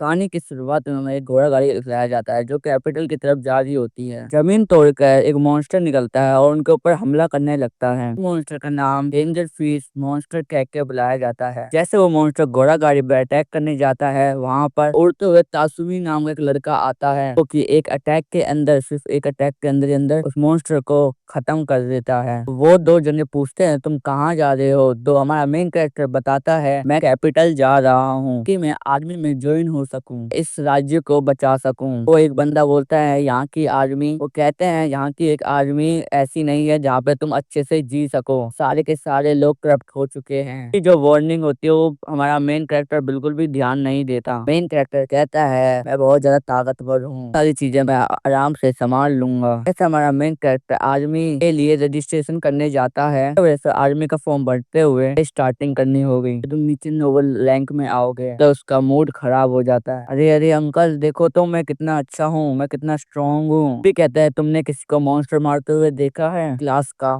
कहानी की शुरुआत में हमें एक घोड़ा गाड़ी दिखाया जाता है जो कैपिटल की तरफ जा रही होती है। जमीन तोड़कर एक मॉन्स्टर निकलता है और उनके ऊपर हमला करने लगता है। मॉन्स्टर का नाम डेंजर फिश मॉन्स्टर कह के बुलाया जाता है। जैसे वो मॉन्स्टर घोड़ा गाड़ी पर अटैक करने जाता है, वहाँ पर उड़ते हुए तासुमी नाम का एक लड़का आता है जो कि एक अटैक के अंदर, सिर्फ एक अटैक के अंदर ही अंदर उस मॉन्स्टर को खत्म कर देता है। वो दो जने पूछते हैं तुम कहाँ जा रहे हो, तो हमारा मेन कैरेक्टर बताता है मैं कैपिटल जा रहा हूँ कि मैं आर्मी में ज्वाइन हो सकूं, इस राज्य को बचा सकूं। वो एक बंदा बोलता है यहाँ की आर्मी, वो कहते हैं यहाँ की एक आर्मी ऐसी नहीं है जहाँ पे तुम अच्छे से जी सको, सारे के सारे लोग करप्ट हो चुके हैं। ये जो वार्निंग होती है वो हमारा मेन कैरेक्टर बिल्कुल भी ध्यान नहीं देता। मेन कैरेक्टर कहता है मैं बहुत ज्यादा ताकतवर हूँ, सारी चीजें मैं आराम से संभाल लूंगा। ऐसा हमारा मेन कैरेक्टर आर्मी के लिए रजिस्ट्रेशन करने जाता है। तो वैसे आर्मी का फॉर्म भरते हुए स्टार्टिंग करनी होगी, तुम नीचे नोबल रैंक में आओगे, तो उसका मूड खराब हो जाता है। अरे अरे अंकल देखो तो मैं कितना अच्छा हूँ, मैं कितना स्ट्रांग हूँ। भी कहता है तुमने किसी को मॉन्स्टर मारते हुए देखा है क्लास का?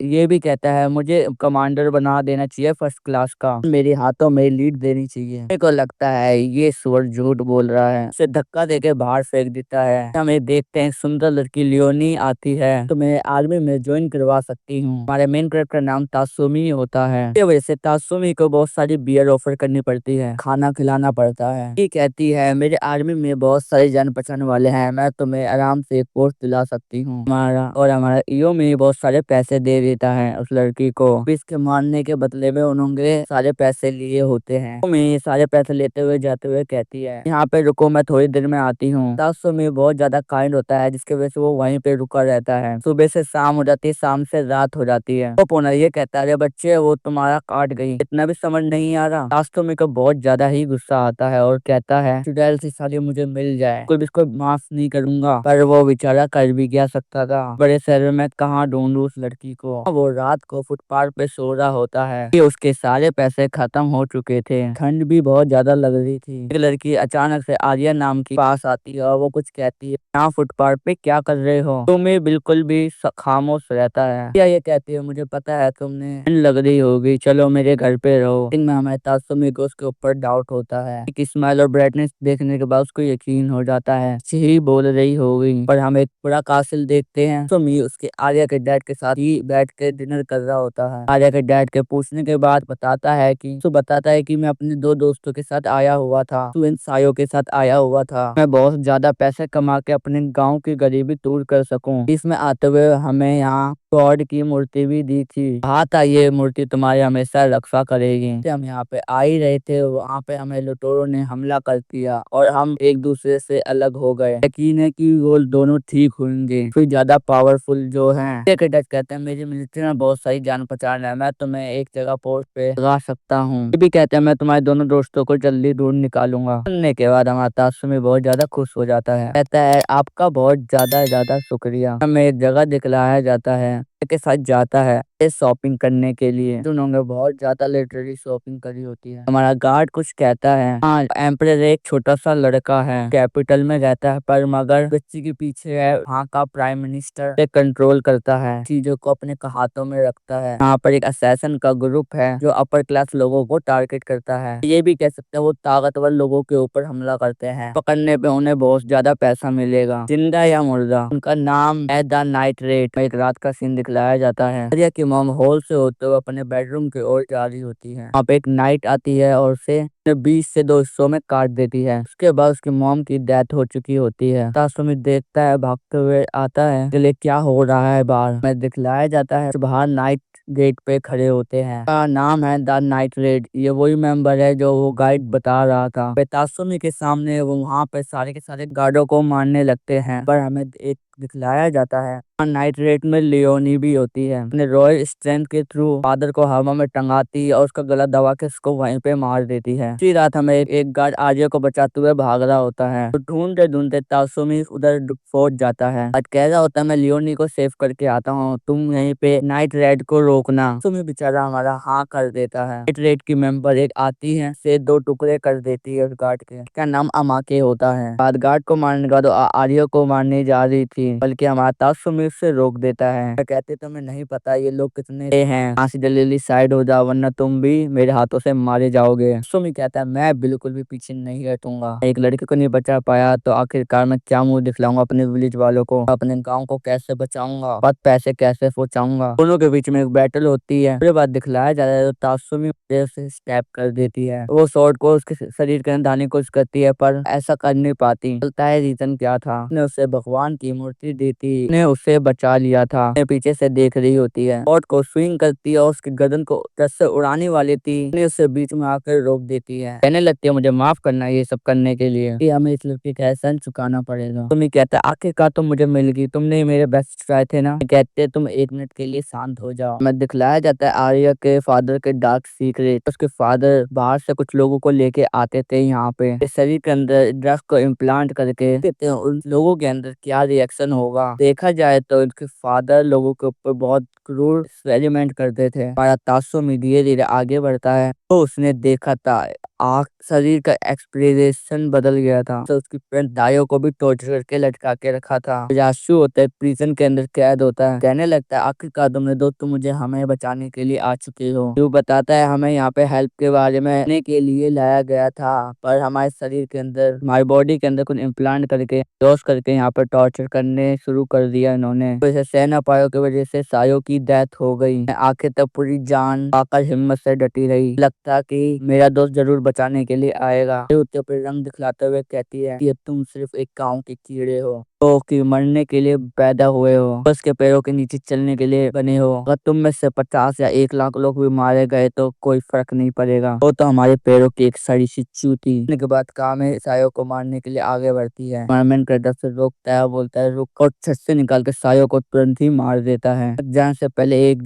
ये भी कहता है मुझे कमांडर बना देना चाहिए फर्स्ट क्लास का, मेरे हाथों में लीड देनी चाहिए। मेरे को लगता है ये सुअर झूठ बोल रहा है, उसे धक्का देके बाहर फेंक देता है। हमें देखते हैं सुंदर लड़की लियोनी आती है, तो मैं आर्मी में ज्वाइन करवा सकती हूँ। हमारे मेन कैरेक्टर नाम तासुमी होता है। इस वजह से तासुमी को बहुत सारी बियर ऑफर करनी पड़ती है, खाना खिलाना पड़ता है। ये कहती है मेरे आर्मी में बहुत सारे जान पहचान वाले हैं, मैं तुम्हें आराम से एक पोस्ट दिला सकती हूँ। हमारा ईओ में बहुत सारे पैसे दे देता है उस लड़की को। इसके मारने के बदले में उन्होंने सारे पैसे लिए होते हैं। मैं ये सारे पैसे लेते हुए जाते हुए कहती है यहाँ पे रुको, मैं थोड़ी देर में आती हूँ। तासुमी बहुत ज्यादा काइंड होता है जिसकी वजह से वो वहीं पे रुका रहता है। सुबह से शाम हो जाती है, शाम से रात हो जाती है। तो पोनर ये कहता है अरे बच्चे वो तुम्हारा काट गई, इतना भी समझ नहीं आ रहा। तासुमी को बहुत ज्यादा ही गुस्सा आता है और कहता है चुड़ैल सी साली मुझे मिल जाए, कोई भी इसको माफ नहीं करूंगा। पर वो बेचारा कर भी क्या सकता था, बड़े शहर में मैं कहाँ ढूंढूं उस लड़की को। वो रात को फुटपाथ पे सो रहा होता है कि उसके सारे पैसे खत्म हो चुके थे, ठंड भी बहुत ज्यादा लग रही थी। एक लड़की अचानक से आर्या नाम की पास आती है और वो कुछ कहती है यहाँ फुटपाथ पे क्या कर रहे हो? तुम्हें बिल्कुल भी खामोश रहता है। ये कहती है मुझे पता है तुम्हें ठंड लग रही होगी, चलो मेरे घर पे रहो। में हमारे तासुमी को उसके ऊपर डाउट होता है। एक स्माइल और ब्राइटनेस देखने के बाद उसको यकीन हो जाता है ही बोल रही होगी। पर हम एक पूरा कासिल देखते हैं, सुमी उसके आर्या के डैड के साथ ही बैठ के डिनर कर रहा होता है। आर्या के डैड के पूछने के बाद बताता है कि मैं अपने दो दोस्तों के साथ आया हुआ था, इन सायों के साथ आया हुआ था, मैं बहुत ज्यादा पैसे कमा के अपने गाँव की गरीबी दूर कर सकूं। इसमें आते हुए हमें यहाँ गॉड की मूर्ति भी दी थी, कहा था ये मूर्ति तुम्हारी हमेशा रक्षा करेगी। हम यहाँ पे आ ही रहे थे, वहाँ पे हमें लुटेरों ने हमला कर दिया और हम एक दूसरे से अलग हो गए। यकीन है कि वो दोनों ठीक होंगे, फिर ज्यादा पावरफुल जो हैं। कहते हैं मेरी मिलिट्री में बहुत सारी जान पहचान है, मैं तुम्हें एक जगह पोस्ट पे लगा सकता हूँ। ये भी कहते हैं मैं तुम्हारे दोनों दोस्तों को जल्दी ढूंढ निकालूंगा। सुनने के बाद हमारा तासुमी बहुत ज्यादा खुश हो जाता है, कहता है आपका बहुत ज्यादा ज्यादा शुक्रिया। हमें एक जगह दिखलाया जाता है के साथ जाता है शॉपिंग करने के लिए। उन्होंने बहुत ज्यादा लिटरेरी शॉपिंग करी होती है। हमारा गार्ड कुछ कहता है हाँ एम्परर एक छोटा सा लड़का है, कैपिटल में रहता है, पर मगर बच्ची के पीछे है, वहाँ का प्राइम मिनिस्टर पे कंट्रोल करता है, चीजों को अपने हाथों में रखता है। यहाँ पर एक असैसन का ग्रुप है जो अपर क्लास लोगों को टारगेट करता है। ये भी कह सकते हैं वो ताकतवर लोगों के ऊपर हमला करते हैं, पकड़ने पे उन्हें बहुत ज्यादा पैसा मिलेगा, जिंदा या मुर्दा। उनका नाम है द नाइट रेड। एक रात का सीन दिखलाया जाता है। आर्या की मॉम हॉल से होते हुए अपने बेडरूम की ओर जा रही होती है, वहाँ पे एक नाइट आती है और उसे 20 से 2 हिस्सों में काट देती है। उसके बाद उसकी मॉम की डेथ हो चुकी होती है। तासुमी देखता है, भागते हुए आता है के लिए क्या हो रहा है बाहर में दिखलाया जाता है। बाहर नाइट गेट पे खड़े होते हैं, का नाम है द नाइट रेड। ये वही मेंबर है जो वो गाइड बता रहा था। तासुमी के सामने वो वहाँ पे सारे के सारे गार्डों को मारने लगते हैं, पर हमें एक दिखलाया जाता है नाइट रेड में लियोनी भी होती है, अपने रॉयल स्ट्रेंथ के थ्रू फादर को हवा में टंगाती है और उसका गला दबा के उसको वहीं पे मार देती है। इसी रात हमें एक गार्ड आर्य को बचाते हुए भाग रहा होता है, तो ढूंढते ढूंढते तासुमी उधर पहुंच जाता है और कह रहा होता है मैं लियोनी को सेव करके आता हूँ, तुम यहीं पे नाइट रेड को रोकना। तासुमी बेचारा हमारा हाँ कर देता है। नाइट रेड की मेंबर एक आती है, से 2 टुकड़े कर देती है उस गार्ड के, क्या नाम अमाके होता है। बाद गार्ड को मारने के बाद आर्य को मारने जा रही थी, बल्कि हमारा तासुमी उससे रोक देता है। कहते तुम्हें नहीं पता ये लोग कितने हैं, यहाँ से जल्दी साइड हो जाओ वरना तुम भी मेरे हाथों से मारे जाओगे। सुमी कहता है मैं बिल्कुल भी पीछे नहीं हटूंगा। एक लड़के को नहीं बचा पाया तो आखिरकार मैं क्या मुंह दिखलाऊंगा अपने विलेज वालों को, अपने गाँव को कैसे बचाऊंगा, पद पैसे कैसे पहुंचाऊंगा। दोनों के बीच में एक बैटल होती है। फिर बात दिखलाया जाता है तो तासुमी उसे स्टैप कर देती है। वो स्वॉर्ड को उसके शरीर के अंदर डालने की कोशिश करती है पर ऐसा कर नहीं पाती। चलता है रीजन क्या था, उसने उसे भगवान की मूर्ति दी थी, उसने उसे बचा लिया था। उसने पीछे से देख रही होती है, स्वॉर्ड को स्विंग करती है और उसकी गर्दन को जस्ट से उड़ाने वाली थी, उसने उसे बीच में आकर रोक देती है। कहने लगती है मुझे माफ करना ये सब करने के लिए, कि हमें इस लड़के का एहसान चुकाना पड़ेगा। तुम्हें कहता है आखिरकार तुम मुझे मिल गई, तुमने ही मेरे बेस्ट ट्राई थे ना। कहते तुम एक मिनट के लिए शांत हो जाओ। मैं दिखलाया जाता है आर्या के फादर के डार्क सीक्रेट। उसके फादर बाहर से कुछ लोगों को लेके आते थे यहाँ पे, इस शरीर के अंदर ड्रग्स को इम्प्लांट करके देखते हैं उन लोगों के अंदर क्या रिएक्शन होगा। देखा जाए तो उनके फादर लोगों के ऊपर बहुत क्रूर एक्सपेरिमेंट करते थे। हमारा तासुमी धीरे धीरे आगे बढ़ता है तो उसने देखा था आँख शरीर का एक्सप्रेशन बदल गया था, तो उसकी फ्रेंड दायो को भी टॉर्चर करके लटका के रखा था। यासु होता है प्रिजन के अंदर कैद होता है, कहने लगता है आखिरकार तुमने दोस्त तुम मुझे हमें बचाने के लिए आ चुके हो। वो बताता है हमें यहाँ पे हेल्प के बारे में करने के लिए लाया गया था पर हमारे शरीर के अंदर हमारी बॉडी के अंदर कुछ इम्प्लांट करके डोज करके यहाँ पर टॉर्चर करने शुरू कर दिया इन्होंने। तो इसे सह ना पायो की वजह से सायो की डेथ हो गई। आखिर तक पूरी जान पाकर हिम्मत से डटी रही, लगता कि मेरा दोस्त जरूर बचाने के लिए आएगा। उसके ऊपर रंग दिखलाते हुए कहती है कि तुम सिर्फ एक गांव के कीड़े हो तो कि मरने के लिए पैदा हुए हो, बस के पैरों के नीचे चलने के लिए बने हो। अगर तुम में से 50 या 1 लाख लोग भी मारे गए तो कोई फर्क नहीं पड़ेगा, वो तो हमारे पैरों की एक सड़ी सी चूती। के बाद कामे सायो को मारने के लिए आगे बढ़ती है। मरमेंट का डर से रोकता है, बोलता है रुक, और छत से निकाल के सायो को तुरंत ही मार देता है। जाने से पहले एक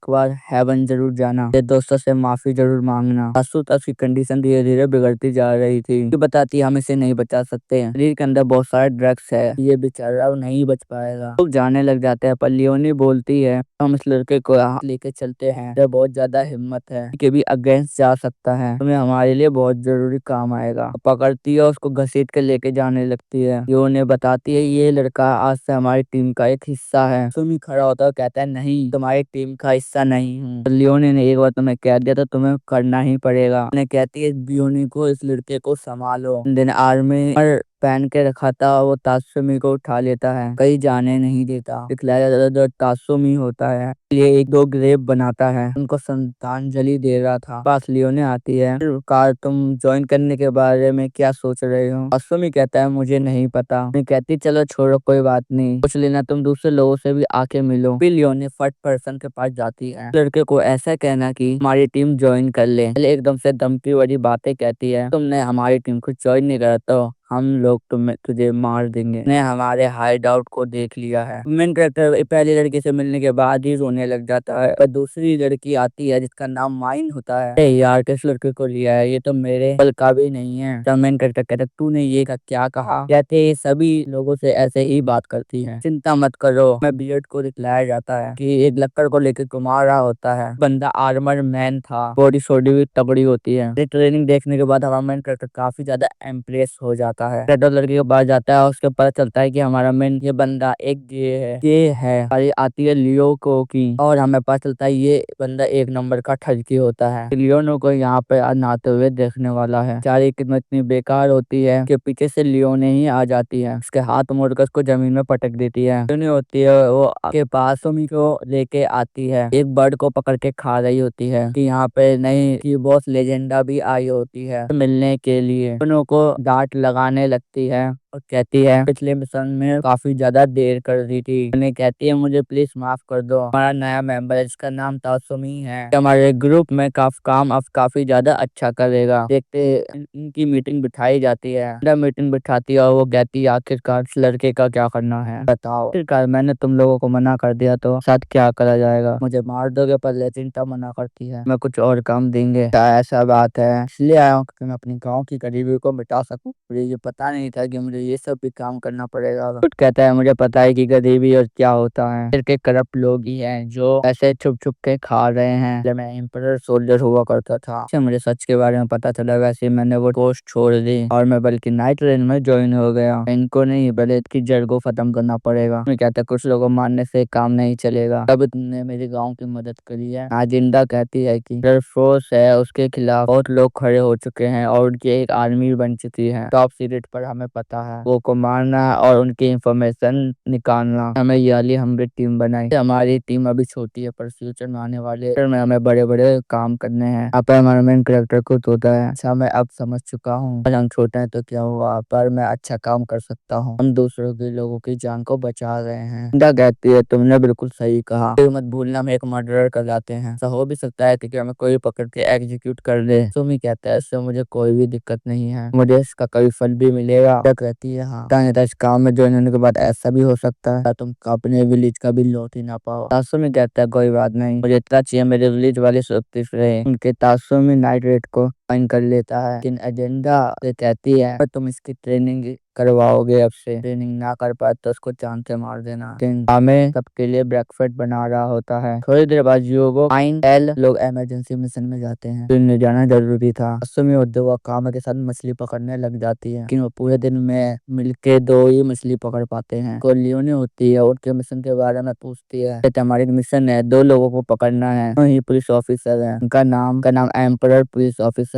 बार हेवन जरूर जाना, दोस्तों से माफी जरूर मांगना। आंसू तक की कंडीशन धीरे धीरे बिगड़ती जा रही थी। बताती हम इसे नहीं बचा सकते हैं, शरीर के अंदर बहुत सारे ड्रग्स है, ये बेचारा नहीं बच पाएगा। लोग जाने लग जाते हैं पर लियोनी बोलती है हम इस लड़के को यहाँ लेके चलते हैं, ये बहुत ज्यादा हिम्मत है, के भी अगेंस्ट जा सकता है, तुम्हें हमारे लिए बहुत जरूरी काम आएगा। पकड़ती है उसको घसीट के लेके जाने लगती है। लियोनी बताती है ये लड़का आज से हमारी टीम का एक हिस्सा है। सुमी खड़ा होता है कहता है नहीं तुम्हारी टीम का हिस्सा नहीं हूँ। लियोनी ने एक बार तुम्हें कह दिया तो तुम्हें करना ही पड़ेगा। उन्हें कहती है लियोनी को इस लड़के को संभालो। दिन आर्मी पहन के रखा था वो तासुमी को उठा लेता है, कहीं जाने नहीं देता। दिखलाया जाता जो तासुमी होता है ये 1-2 ग्रेव बनाता है, उनको श्रद्धांजलि दे रहा था। पास लियोने आती है, कार तुम ज्वाइन करने के बारे में क्या सोच रहे हो। तासुमी कहता है मुझे नहीं पता। मैं कहती चलो छोड़ो कोई बात नहीं, पूछ लेना तुम दूसरे लोगों से भी आके मिलो। फिर लियोने फर्स्ट पर्सन के पास जाती है, लड़के को ऐसा कहना कि हमारी टीम ज्वाइन कर ले। एकदम से धमकी वाली बातें कहती है तुमने हमारी टीम को ज्वाइन नहीं करा तो हम लोग तुझे मार देंगे, ने हमारे हाइड आउट को देख लिया है। मेन कैरेक्टर पहली लड़की से मिलने के बाद ही रोने लग जाता है, पर दूसरी लड़की आती है जिसका नाम माइन होता है। अरे यार किस लड़के को लिया है, ये तो मेरे पल का भी नहीं है। तो मेन कैरेक्टर कहता है तूने ये का क्या कहा। कहते ये सभी लोगों से ऐसे ही बात करती है, चिंता मत करो। मैं बियर्ड को दिखलाया जाता है कि एक लक्कड़ को लेकर घुमा रहा होता है, बंदा आर्मर मैन था, बॉडी सोडी भी तगड़ी होती है। ट्रेनिंग देखने के बाद हमारा मेन कैरेक्टर काफी ज्यादा इम्प्रेस हो जाता है। रेडो लड़की के पास जाता है और उसके पता चलता है कि हमारा मेन ये बंदा एक ये है। और आती है लियो को की और हमें पता चलता है ये बंदा 1 नंबर का ठगी होता है। लियोनो को यहाँ पे नहाते हुए देखने वाला है। चारी किस्मत इतनी बेकार होती है कि पीछे से लियोने ही आ जाती है, उसके हाथ मोड़कर उसको जमीन में पटक देती है। होती है वो के पास सुमी को लेके आती है, एक बर्ड को पकड़ के खा रही होती है कि यहाँ पे नई की बॉस लेजेंडा भी आई होती है मिलने के लिए। दोनों को डांट लगाने लगती है और कहती है पिछले मिशन में काफी ज्यादा देर कर दी थी। उन्हें कहती है मुझे प्लीज माफ कर दो, हमारा नया मेंबर है जिसका नाम तासुमी है, हमारे ग्रुप में काम अब काफी ज्यादा अच्छा करेगा। देखते इनकी मीटिंग बिठाई जाती है, मीटिंग बिठाती है और वो कहती है आखिरकार इस लड़के का क्या करना है बताओ। आखिरकार मैंने तुम लोगों को मना कर दिया तो साथ क्या करा जाएगा, मुझे मार दोगे पर लेजिंटा मना करती है मैं कुछ और काम देंगे। क्या ऐसा बात है, इसलिए आया हूँ कि मैं अपनी गाँव की गरीबी को मिटा सकूं। मुझे ये पता नहीं था कि मुझे मुझे ये सब भी काम करना पड़ेगा। खुद कहता है मुझे पता है कि गरीबी और क्या होता है, फिर के करप्ट लोग ही हैं जो ऐसे छुप छुप के खा रहे हैं। जब मैं एम्परर सोल्जर हुआ करता था, मुझे सच के बारे में पता चला, वैसे मैंने वो पोस्ट छोड़ दी और मैं बल्कि नाइट रेंज में ज्वाइन हो गया। इनको नहीं बल्कि इसकी जड़ को खत्म करना पड़ेगा। मैं कहता कुछ लोगों मारने से काम नहीं चलेगा। तब तुमने मेरे गांव की मदद करी है। जिंदा कहती है कि फोर्स है उसके खिलाफ बहुत लोग खड़े हो चुके हैं और उनकी एक आर्मी बन चुकी है। टॉप सीक्रेट पर हमें पता है वो को मारना और उनकी इंफॉर्मेशन निकालना। हमें याली हमने टीम बनाई। हमारी टीम अभी छोटी है पर फ्यूचर में आने वाले में हमें बड़े बड़े काम करने हैं। अब हमारा मेन कैरेक्टर खुद होता है। अच्छा मैं अब समझ चुका हूँ हम छोटे हैं तो क्या हुआ, पर मैं अच्छा काम कर सकता हूँ। हम दूसरों के लोगों की जान को बचा रहे हैं। जिंदा कहती है तुमने बिल्कुल सही कहा, फिर मत भूलना हम एक मर्डरर कर जाते हैं। ऐसा हो भी सकता है कि हमें कोई पकड़ के एग्जीक्यूट कर दे। सुमी कहता है इससे मुझे कोई भी दिक्कत नहीं है, मुझे इसका कोई फल भी मिलेगा। क्या कहती है हाँ इस काम में ज्वाइन होने के बाद ऐसा भी हो सकता है तुम अपने विलेज का भी लौट ही ना पाओ। तासुमी कहता है कोई बात नहीं, मुझे इतना चाहिए मेरे विलेज वाले सुरक्षित रहे। उनके तासुमी नाइट रेड को ज्वाइन कर लेता है, लेकिन एजेंडा से कहती है तुम इसकी ट्रेनिंग करवाओगे, अब से ट्रेनिंग ना कर पाए तो उसको जान से मार देना। हमें सबके लिए ब्रेकफास्ट बना रहा होता है। थोड़ी देर बाद यूगो एल लोग इमरजेंसी मिशन में जाते हैं, तो जाना जरूरी था। असुमी वो कामा के साथ मछली पकड़ने लग जाती है, लेकिन वो पूरे दिन में मिलके 2 ही मछली पकड़ पाते हैं। को लियोनी होती है उनके मिशन के बारे में पूछती है। हमारी मिशन है 2 लोगों को पकड़ना है, वही पुलिस ऑफिसर है, उनका नाम एम्परर पुलिस ऑफिसर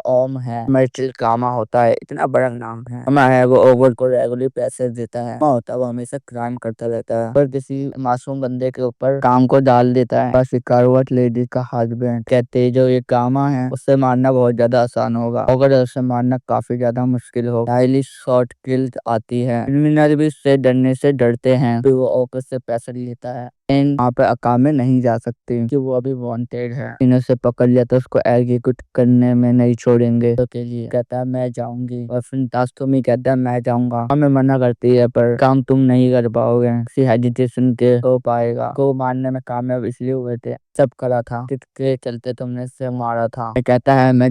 ओम है। मर्चिल कामा होता है, इतना बड़ा नाम है। हमारे वो ओवर को रेगुलर पैसे देता है, होता है वो हमेशा क्राइम करता रहता है पर किसी मासूम बंदे के ऊपर काम को डाल देता है। बस शिकारवत लेडी का हस्बैंड कहते हैं जो ये कामा है उससे मारना बहुत ज्यादा आसान होगा, अगर उसे मारना काफी ज्यादा मुश्किल हो। हाईली शॉर्ट किल आती है, क्रिमिनल भी उससे डरने से डरते हैं, फिर वो ऑफिस से पैसा लेता है। वहाँ पे अकामे नहीं जा सकती कि वो अभी वांटेड है। इन्हें से पकड़ लिया तो उसको एग्जीक्यूट करने में नहीं छोड़ेंगे। तो के लिए कहता है मैं जाऊंगी और फिर तास्तुमी कहता है मैं जाऊंगा। हमें मना करती है पर काम तुम नहीं कर पाओगे, किसी हेजिटेशन के हो पाएगा। को मारने में कामयाब इसलिए हुए थे, सब करा था के चलते तुमने से मारा था। मैं कहता है मैं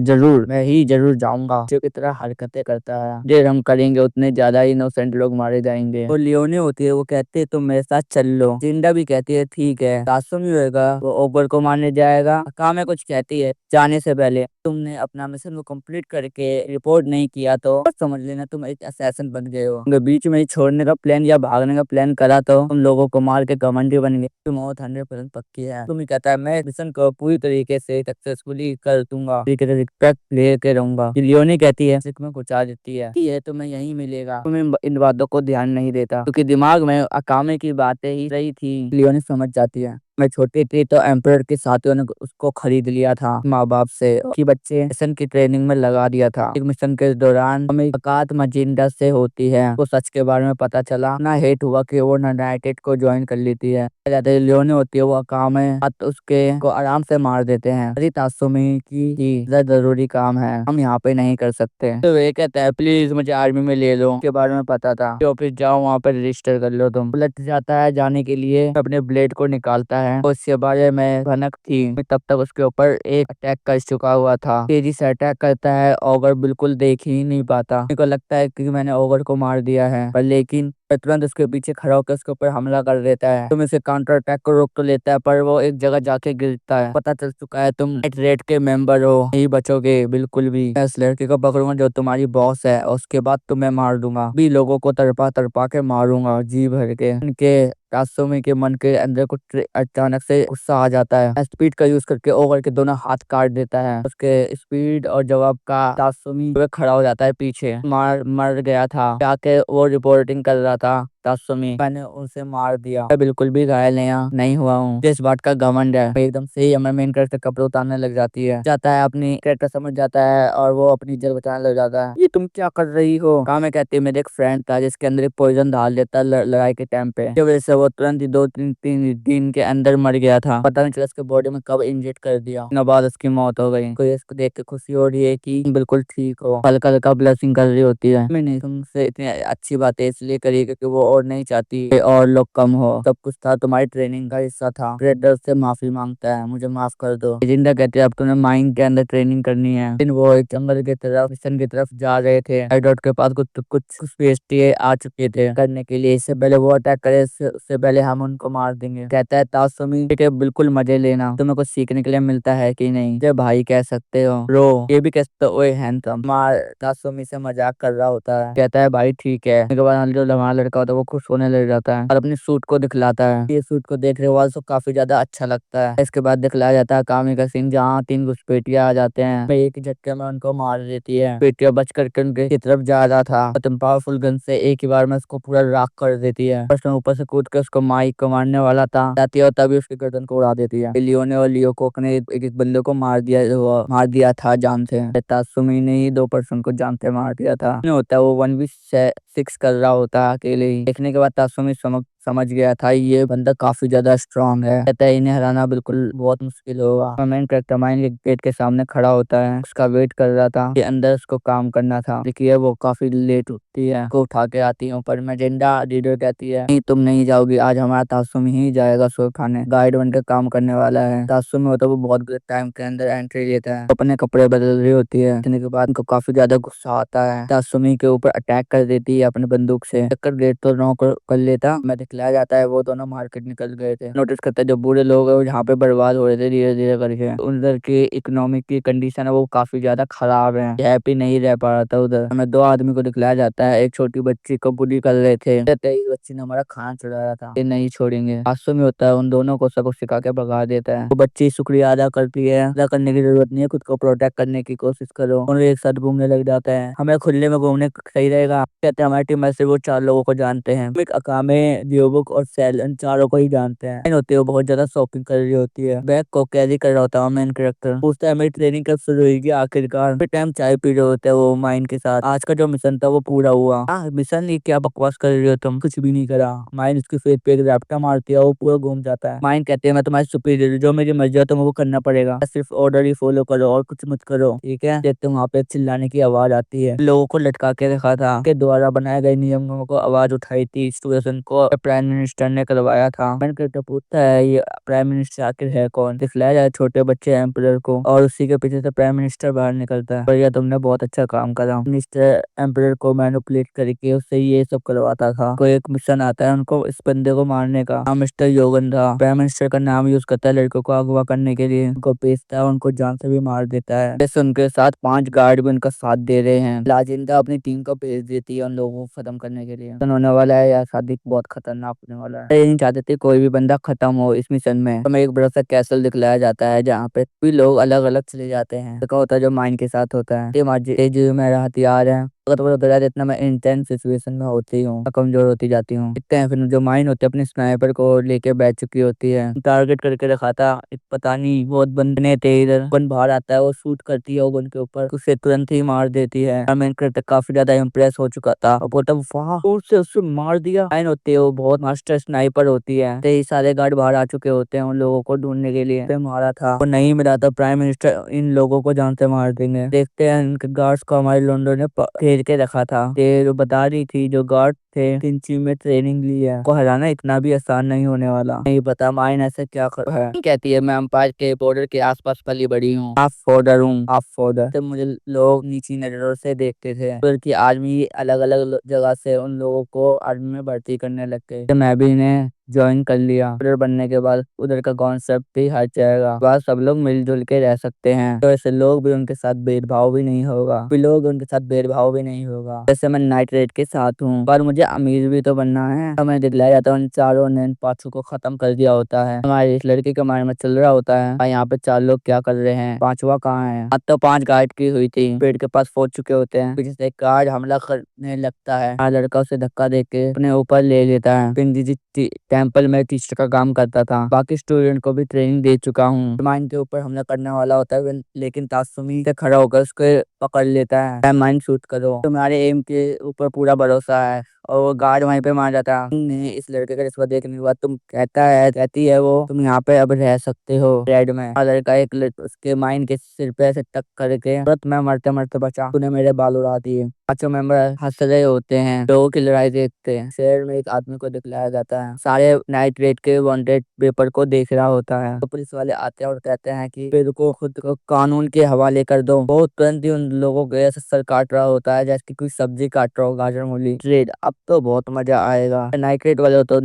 ही जरूर जाऊंगा। जो की तरह हरकतें करता है, देर हम करेंगे उतने ज्यादा इनोसेंट लोग मारे जाएंगे। वो लियोनी होती है वो कहते है तुम मेरे साथ चल लो। जिंदा भी कहती है ठीक है। तासुमी होगा वो ओबर को मारने जाएगा। कामे कुछ कहती है जाने से पहले तुमने अपना मिशन को कंप्लीट करके रिपोर्ट नहीं किया तो समझ लेना तुम एक असैसिन बन गए हो। अगर बीच में ही छोड़ने का प्लान या भागने का प्लान करा तो तुम लोगों को मार के घमंडी बन गए। तुम 100% पक्की है। तुम ही कहता है मैं मिशन को पूरी तरीके से सक्सेसफुली कर दूंगा, रिस्पेक्ट लेके रहूंगा। लियोनी कहती है में कुचा देती है कि ये तुम्हें यही मिलेगा। तुम्हें इन बातों को ध्यान नहीं देता क्योंकि दिमाग में अकामे की बातें ही सही थी। लियोनी समझ जाती है मैं छोटी थी तो एम्परर के साथियों ने उसको खरीद लिया था माँ बाप से कि बच्चे मिशन की ट्रेनिंग में लगा दिया था। एक मिशन के दौरान हमें मुलाकात मजिंडा से होती है, वो सच के बारे में पता चला। ना हेट हुआ कि वो यूनाइटेड को ज्वाइन कर लेती है। लियोनी होती है वो काम है तो उसके को आराम से मार देते हैं। अरे तासुमी की जरूरी काम है, हम यहाँ पे नहीं कर सकते। तो वे कहता है प्लीज मुझे आर्मी में ले लो, के बारे में पता था। ऑफिस जाओ वहाँ पे रजिस्टर कर लो। तुम उलट जाता है जाने के लिए, अपने ब्लेड को निकालता है। उसके बारे में भनक थी तब तक उसके ऊपर एक अटैक कर चुका हुआ था। तेजी से अटैक करता है, ओवर बिल्कुल देख ही नहीं पाता। मेरे को लगता है कि मैंने ओवर को मार दिया है, पर लेकिन तुरंत उसके पीछे खड़ा होकर उसके ऊपर हमला कर देता है। तुम इसे काउंटर अटैक को रोक तो लेता है पर वो एक जगह जाके गिरता है। पता चल चुका है तुम रेड के मेंबर हो, नहीं बचोगे बिल्कुल भी। मैं इस लड़के को पकड़ूंगा जो तुम्हारी बॉस है और उसके बाद तुम्हें मार दूंगा। भी लोगों को तड़पा तड़पा के मारूंगा जी भर के। उनके तासुमी के मन के अंदर कुछ अचानक से गुस्सा आ जाता है। स्पीड का यूज करके ओवर के दोनों हाथ काट देता है। उसके स्पीड और जवाब का तासुमी खड़ा हो जाता है पीछे। मर गया था जाके वो रिपोर्टिंग कर रहा था। तासुमी मैंने उसे मार दिया, मैं बिल्कुल भी घायल नहीं हुआ हूँ। जिस बात का घमंड है एकदम से ही हमें मेन कैरेक्टर कपड़े उतारने लग जाती है। जाता है अपनी कैरेक्टर समझ जाता है और वो अपनी इज्जत बचाने लग जाता है। ये तुम क्या कर रही हो? कहा मैं कहती है मेरे एक फ्रेंड था जिसके अंदर एक पॉइजन डाल देता लड़ाई के टाइम पे, वजह से वो तुरंत ही 2-3 दिन के अंदर मर गया था। पता नहीं चला उसके बॉडी में कब इंजेक्ट कर दिया, दिनों बाद उसकी मौत हो गई। कोई इसको देख के खुशी हो रही है कि बिल्कुल ठीक हो, हल्का हल्का ब्लशिंग कर रही होती है। मैंने तुमसे इतनी अच्छी बातें इसलिए करी क्योंकि वो और नहीं चाहती कि और लोग कम हो। सब कुछ था तुम्हारी ट्रेनिंग का हिस्सा था। क्रेडल से माफी मांगता है, मुझे माफ कर दो। जिंदा कहते हैं अब तुम्हें माइन के अंदर ट्रेनिंग करनी है। लेकिन वो एक जंगल की तरफ मिशन की तरफ जा रहे थे। एडॉट के पास कुछ कुछ पेस्ट्री आ चुके थे करने के लिए। इससे पहले वो अटैक करे, उससे पहले हम उनको मार देंगे। कहता है तासुमी ठीक है बिल्कुल मजे लेना, तुम्हें कुछ सीखने के लिए मिलता है कि नहीं, जब भाई कह सकते हो। रो ये भी कह सकते हो, ओए हैंडसम। मार तासुमी से मजाक कर रहा होता है। कहता है भाई ठीक है। उसके बाद जो हमारा लड़का होता है वो खुश होने लग जाता है और अपनी सूट को दिखलाता है। ये सूट को देख रहे वाल को काफी ज्यादा अच्छा लगता है। इसके बाद दिखलाया जाता है कामी का सीन, जहाँ 3 घुसपैठिया आ जाते हैं। एक झटके में उनको मार देती है। पेटिया बच करके उनके की तरफ जा रहा था, तुम पावरफुल गन से एक ही बार में उसको पूरा राख कर देती है। उसने ऊपर से कूद के उसको माइक को मारने वाला था, जाती है और तभी उसकी गर्दन को उड़ा देती है। लियो ने और लियो कोक ने एक बंदे को मार दिया था जान से। तासुमी ने ही 2 पर्सन को जान से मार दिया था। नहीं होता है वो 1v6 कर रहा होता है अकेले ही। देखने के बाद तासुमी समझ गया था ये बंदा काफी ज्यादा स्ट्रांग है। कहता है इन्हें हराना बिल्कुल बहुत मुश्किल होगा। मेन कैरेक्टर माइन के गेट के सामने खड़ा होता है, उसका वेट कर रहा था कि अंदर उसको काम करना था। देखिए वो काफी लेट उठती है, उसको उठा के आती हूँ पर मैजेंडा लीडर कहती है नहीं तुम नहीं जाओगी, आज हमारा तासुमी ही जाएगा सो खाने, गाइड बन के काम करने वाला है। तासुमी होता है वो बहुत टाइम के अंदर एंट्री लेता है, अपने कपड़े बदल रही होती है। के बाद उनको काफी ज्यादा गुस्सा आता है, तासुमी के ऊपर अटैक कर देती है अपने बंदूक से। टक्कर गेट तो नॉक कर लेता, मैं दिखलाया जाता है वो दोनों मार्केट निकल गए थे। नोटिस करता है जो बूढ़े लोग हैं वो यहाँ पे बर्बाद हो रहे थे धीरे धीरे करके। उधर की इकोनॉमिक की कंडीशन है वो काफी ज्यादा खराब है, हैप्पी नहीं रह पा रहा था उधर। हमें 2 आदमी को दिखलाया जाता है, एक छोटी बच्ची को बुली कर रहे थे। इस बच्ची ने हमारा खाना चुराया था, ये नहीं छोड़ेंगे। हादसों में होता है उन दोनों को सबक सिखा के भगा देता है। वो बच्ची शुक्रिया अदा करती है, अदा करने की जरूरत नहीं है, खुद को प्रोटेक्ट करने की कोशिश करो। और एक साथ घूमने लग जाता है, हमें खुले में घूमने सही रहेगा। कहते हैं हमारी टीम में से वो 4 लोगों को जानते हैं, एक अकामे, डियोबुक और सेल, इन चारों को ही जानते हैं। होती है वो बहुत ज्यादा शॉपिंग कर रही होती है, बैग को कैरी कर रहा होता है मेन कैरेक्टर। पूछता है मेरी ट्रेनिंग कब शुरू हुई आखिरकार। फिर टाइम चाय पी रहे होते हैं वो माइन के साथ। आज का जो मिशन था वो पूरा हुआ। मिशन ये क्या बकवास कर रही हो तुम, कुछ भी नहीं करा। माइन उसके फेस पे एक रैप्टा मारती है, वो पूरा घूम जाता है। माइन कहते हैं मैं तुम्हारी सुपीरियर, जो मेरी मर्जी है तुम्हें वो करना पड़ेगा, सिर्फ ऑर्डर ही फॉलो करो और कुछ मत करो, ठीक है। देखते वहाँ पे चिल्लाने की आवाज आती है, लोगों को लटका के रखा था के द्वारा बनाए गए नियमों को आवाज उठाई थी, सिचुएशन को प्राइम मिनिस्टर ने करवाया था। मैंने कैरेक्टर पूछता है ये प्राइम मिनिस्टर आखिर है कौन। दिखलाया जाए छोटे बच्चे एम्परर को, और उसी के पीछे से प्राइम मिनिस्टर बाहर निकलता है। पर यह तुमने बहुत अच्छा काम करा, मिनिस्टर एम्परर को मैनिपुलेट करके उससे ये सब करवाता था। कोई एक मिशन आता है उनको इस बंदे को मारने का, नाम मिस्टर योगन था। प्राइम मिनिस्टर का नाम यूज करता है लड़कों को अगवा करने के लिए, उनको भेजता है, उनको जान से भी मार देता है। जैसे उनके साथ 5 गार्ड भी उनका साथ दे रहे हैं। लाजिंदा अपनी टीम को भेज देती है उन लोगों को खत्म करने के लिए। होने वाला है या शादी बहुत खतरनाक होने वाला है। ये नहीं चाहते थे कोई भी बंदा खत्म हो इस मिशन में। हमें एक बड़ा सा कैसल दिखलाया जाता है जहाँ पे भी लोग अलग अलग चले जाते हैं। तो होता है जो माइन के साथ होता है, तेज मेरा हथियार है, अगर तुम्हें पता है इतना मैं इंटेंस सिचुएशन में होती हूँ, कमजोर होती जाती हूँ। दिखते हैं फिर जो माइन होती है अपने स्नाइपर को लेके बैठ चुकी होती है, टारगेट करके रखा था। पता नहीं बहुत बंदे थे इधर, बन बाहर आता है, वो शूट करती है वो गन के ऊपर, उसे तुरंत ही मार देती है। मेन कैरेक्टर काफी ज्यादा इम्प्रेस हो चुका था और बोलता वाह उससे उससे मार दिया। माइन होती है वो बहुत मास्टर स्नाइपर होती है, कई सारे गार्ड बाहर आ चुके होते हैं उन लोगों को ढूंढने के लिए। मारा था वो नहीं मिला था, प्राइम मिनिस्टर इन लोगों को जान से मार देंगे। देखते हैं इनके गार्ड्स को हमारे लॉन्डो ने घेर के रखा था। ये जो बता रही थी जो गार्ड थे किंची में ट्रेनिंग ली है, को हराना इतना भी आसान नहीं होने वाला। नहीं पता माइन ऐसे क्या कर है। कहती है मैं अंपायर के बॉर्डर के आसपास पली बड़ी हूँ, हाफ फॉर्डर हूँ, हाफ फॉर्डर। तो मुझे लोग नीची नजरों से देखते थे, उधर की आर्मी अलग अलग जगह से उन लोगों को आर्मी में भर्ती करने लग गए। तो मैं भी इन्हें ज्वाइन कर लिया। लीडर बनने के बाद उधर का कॉन्सेप्ट भी हट जाएगा, बाद सब लोग मिलजुल के रह सकते हैं। तो ऐसे लोग भी उनके साथ भेदभाव भी नहीं होगा, भी लोग उनके साथ भेदभाव भी नहीं होगा। जैसे मैं नाइट रेड के साथ हूँ पर मुझे अमीर भी तो बनना है। तो मैं दिखलाया जाता है उन चारों ने इन 5 को खत्म कर दिया होता है। हमारे इस लड़के के माइंड में चल रहा होता है भाई यहाँ पे 4 लोग क्या कर रहे हैं, 5वां कहाँ है। अब तो 5 गार्ड की हुई थी, पेड़ के पास पहुंच चुके होते हैं। पीछे से एक गार्ड हमला करने लगता है, लड़का उसे धक्का देके अपने ऊपर ले लेता है। टेम्पल में टीचर का काम करता था, बाकी स्टूडेंट को भी ट्रेनिंग दे चुका हूँ। माइन के ऊपर हमला करने वाला होता है लेकिन तासुमी से खड़ा होकर उसको पकड़ लेता है। माइन शूट करो, तुम्हारे एम के ऊपर पूरा भरोसा है। और वो गार्ड वहीं पे मार जाता है। ने इस लड़के का रिश्वत देखने के बाद तुम कहती है वो तुम यहाँ पे अब रह सकते हो रेड में। और लड़का उसके माइन के सिर पे ऐसे टक करके तुरंत मैं मरते मरते बचा, तूने मेरे बाल उड़ा दिए। पांचों मेंबर हंस रहे होते हैं, लोगों की लड़ाई देखते हैं। शहर में एक आदमी को दिखलाया जाता है, सारे नाइट रेड के वांटेड पेपर को देख रहा होता है। तो पुलिस वाले आते हैं और कहते हैं कि फिर को खुद को कानून के हवाले कर दो। वो तुरंत ही उन लोगों को ऐसे सर काट रहा होता है जैसे कि कोई सब्जी काट रहा हो, गाजर मूली। रेड अब तो बहुत मजा आएगा। नाइट रेड वाले होते हैं